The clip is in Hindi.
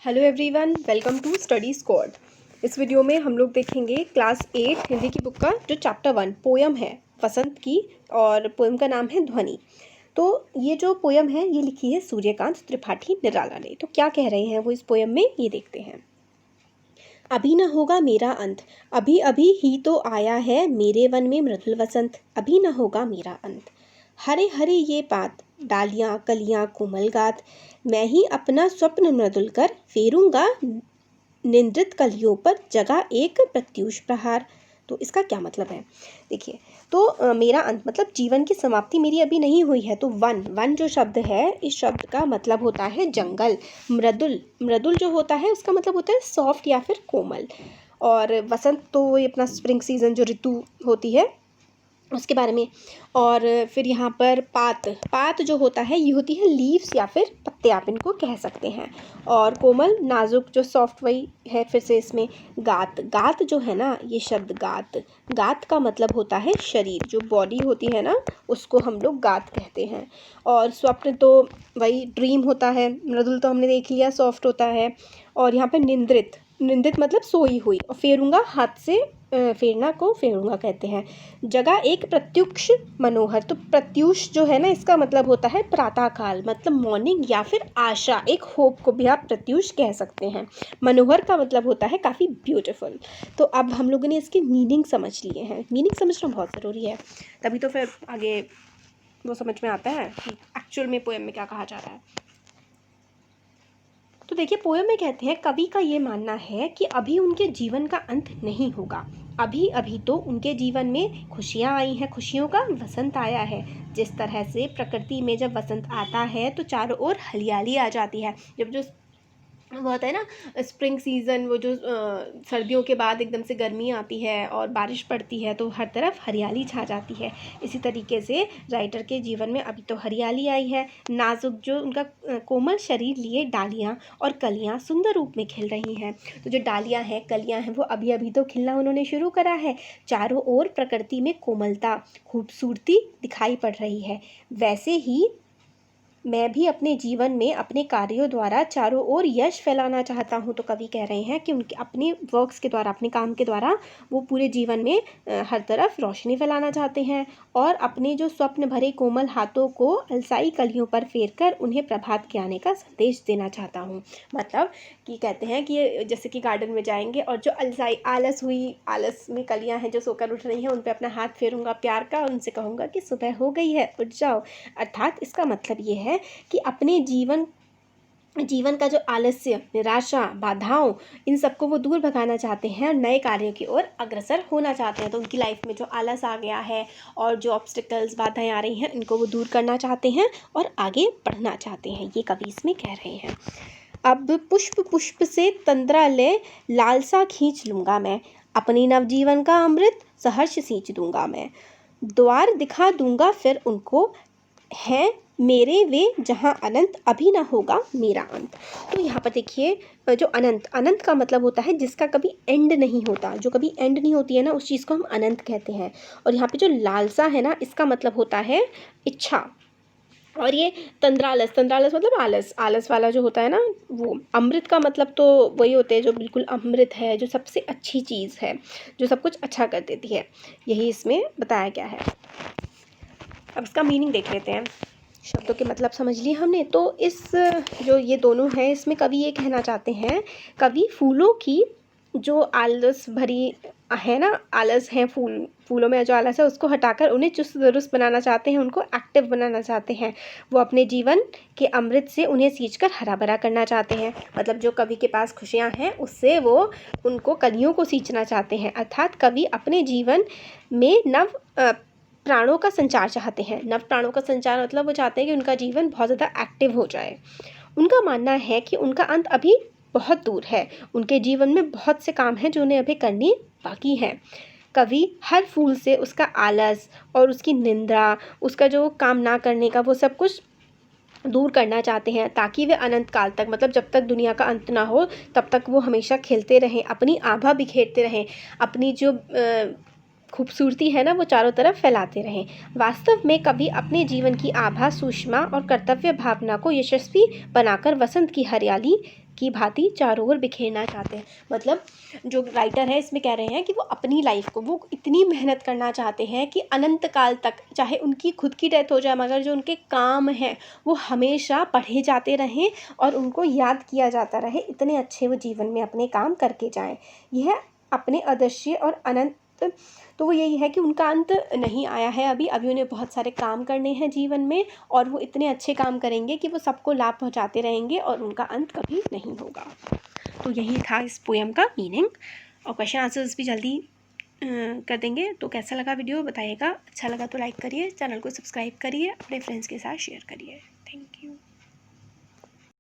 Hello everyone, welcome to Study Squad. इस वीडियो में हम लोग देखेंगे क्लास 8 हिंदी की बुक का जो चैप्टर 1 पोयम है वसंत की, और पोयम का नाम है ध्वनि। तो ये जो पोयम है ये लिखी है सूर्यकांत त्रिपाठी निराला ने। तो क्या कह रहे हैं वो इस पोयम में, ये देखते हैं। अभी न होगा मेरा अंत, अभी अभी ही तो आया है मेरे वन में मृदुल वसंत, अभी न होगा मेरा अंत। हरे हरे ये पात, डालियाँ कलियाँ कोमल गात, मैं ही अपना स्वप्न मृदुल कर फेरूंगा निंद्रित कलियों पर जगा एक प्रत्यूष प्रहार। तो इसका क्या मतलब है, देखिए। तो मेरा अंत मतलब जीवन की समाप्ति मेरी अभी नहीं हुई है। तो वन वन जो शब्द है, इस शब्द का मतलब होता है जंगल। मृदुल मृदुल जो होता है उसका मतलब होता है सॉफ्ट या फिर कोमल। और वसंत तो ये अपना स्प्रिंग सीजन जो ऋतु होती है उसके बारे में। और फिर यहाँ पर पात पात जो होता है ये होती है लीव्स या फिर पत्ते, आप इनको कह सकते हैं। और कोमल नाजुक जो सॉफ्ट, वही है फिर से इसमें। गात गात जो है ना, ये शब्द गात गात का मतलब होता है शरीर, जो बॉडी होती है ना उसको हम लोग गात कहते हैं। और स्वप्न तो वही ड्रीम होता है। मृदुल तो हमने देख लिया सॉफ्ट होता है। और यहाँ पर निंद्रित निंद्रित मतलब सोई हुई। और फेरूंगा हाथ से फेरना को फेरूंगा कहते हैं। जगह एक प्रत्युष मनोहर, तो प्रत्युष जो है ना इसका मतलब होता है प्रातःकाल, मतलब मॉर्निंग या फिर आशा, एक होप को भी आप प्रत्युष कह सकते हैं। मनोहर का मतलब होता है काफ़ी ब्यूटीफुल। तो अब हम लोगों ने इसके मीनिंग समझ लिए हैं। मीनिंग समझना बहुत ज़रूरी है, तभी तो फिर आगे वो समझ में आता है कि एक्चुअल में पोएम में क्या कहा जा रहा है। तो देखिए, पोएम में कहते हैं कवि का ये मानना है कि अभी उनके जीवन का अंत नहीं होगा। अभी अभी तो उनके जीवन में खुशियाँ आई हैं, खुशियों का वसंत आया है। जिस तरह से प्रकृति में जब वसंत आता है तो चारों ओर हरियाली आ जाती है। जब जो वो होता है ना स्प्रिंग सीज़न, वो जो सर्दियों के बाद एकदम से गर्मी आती है और बारिश पड़ती है तो हर तरफ हरियाली छा जाती है। इसी तरीके से राइटर के जीवन में अभी तो हरियाली आई है। नाजुक जो उनका कोमल शरीर लिए डालियाँ और कलियाँ सुंदर रूप में खिल रही हैं। तो जो डालियाँ हैं कलियाँ हैं वो अभी अभी तो खिलना उन्होंने शुरू करा है। चारों ओर प्रकृति में कोमलता खूबसूरती दिखाई पड़ रही है। वैसे ही मैं भी अपने जीवन में अपने कार्यों द्वारा चारों ओर यश फैलाना चाहता हूँ। तो कवि कह रहे हैं कि उनके अपने वर्क्स के द्वारा, अपने काम के द्वारा वो पूरे जीवन में हर तरफ रोशनी फैलाना चाहते हैं। और अपने जो स्वप्न भरे कोमल हाथों को अलसाई कलियों पर फेर कर उन्हें प्रभात के आने का संदेश देना चाहता हूँ। मतलब कि कहते हैं कि ये जैसे कि गार्डन में जाएंगे और जो अलसाई आलस में कलियाँ हैं जो सोकर उठ रही हैं, उन पर अपना हाथ फेरूंगा प्यार का और उनसे कहूँगा कि सुबह हो गई है, उठ जाओ। अर्थात इसका मतलब ये है कि अपने जीवन का जो आलस्य, निराशा, बाधाओं, इन सबको वो दूर भगाना चाहते हैं और नए कार्यों की ओर अग्रसर होना चाहते हैं। तो उनकी लाइफ में जो आलस आ गया है और जो ऑब्स्टिकल्स, बाधाएं आ रही हैं, इनको वो दूर करना चाहते हैं और आगे बढ़ना चाहते हैं, ये कवि इसमें कह रहे हैं। अब पुष्प पुष्प से तंद्रा ले लालसा खींच लूँगा मैं, अपनी नवजीवन का अमृत सहर्ष सींच दूंगा मैं। द्वार दिखा दूंगा फिर उनको, हैं मेरे वे जहाँ अनंत, अभी ना होगा मेरा अंत। तो यहाँ पर देखिए, जो अनंत अनंत का मतलब होता है जिसका कभी एंड नहीं होता, जो कभी एंड नहीं होती है ना, उस चीज़ को हम अनंत कहते हैं। और यहाँ पे जो लालसा है ना, इसका मतलब होता है इच्छा। और ये तंद्रालस मतलब आलस, आलस वाला जो होता है ना वो। अमृत का मतलब तो वही होते हैं जो बिल्कुल अमृत है, जो सबसे अच्छी चीज़ है, जो सब कुछ अच्छा कर देती है, यही इसमें बताया गया है। अब इसका मीनिंग देख लेते हैं। शब्दों के मतलब समझ लिए हमने। तो इस जो ये दोनों हैं इसमें कवि ये कहना चाहते हैं, कवि फूलों की जो आलस भरी है ना, आलस है, फूलों में जो आलस है उसको हटाकर उन्हें चुस्त दुरुस्त बनाना चाहते हैं, उनको एक्टिव बनाना चाहते हैं। वो अपने जीवन के अमृत से उन्हें सींचकर हरा भरा करना चाहते हैं। मतलब जो कवि के पास खुशियाँ हैं उससे वो उनको कलियों को सींचना चाहते हैं। अर्थात कवि अपने जीवन में नव प्राणों का संचार चाहते हैं। नव प्राणों का संचार मतलब वो चाहते हैं कि उनका जीवन बहुत ज़्यादा एक्टिव हो जाए। उनका मानना है कि उनका अंत अभी बहुत दूर है, उनके जीवन में बहुत से काम हैं जो उन्हें अभी करने बाकी हैं। कवि हर फूल से उसका आलस और उसकी निंदा, उसका जो काम ना करने का, वो सब कुछ दूर करना चाहते हैं, ताकि वे अनंत काल तक, मतलब जब तक दुनिया का अंत ना हो तब तक वो हमेशा खिलते रहें, अपनी आभा बिखेरते रहें, अपनी जो खूबसूरती है ना वो चारों तरफ फैलाते रहें। वास्तव में कवि अपने जीवन की आभा, सूक्ष्मा और कर्तव्य भावना को यशस्वी बनाकर वसंत की हरियाली की भांति चारों ओर बिखेरना चाहते हैं। मतलब जो राइटर है इसमें कह रहे हैं कि वो अपनी लाइफ को वो इतनी मेहनत करना चाहते हैं कि अनंत काल तक, चाहे उनकी खुद की डेथ हो जाए, मगर जो उनके काम हैं वो हमेशा पढ़े जाते रहें और उनको याद किया जाता रहे। इतने अच्छे वो जीवन में अपने काम करके जाएं। यह अपने अदृश्य और अनंत, तो वो यही है कि उनका अंत नहीं आया है अभी उन्हें बहुत सारे काम करने हैं जीवन में, और वो इतने अच्छे काम करेंगे कि वो सबको लाभ पहुंचाते रहेंगे और उनका अंत कभी नहीं होगा। तो यही था इस पोएम का मीनिंग, और क्वेश्चन आंसर्स भी जल्दी कर देंगे। तो कैसा लगा वीडियो बताइएगा, अच्छा लगा तो लाइक करिए, चैनल को सब्सक्राइब करिए, अपने फ्रेंड्स के साथ शेयर करिए। Thank you.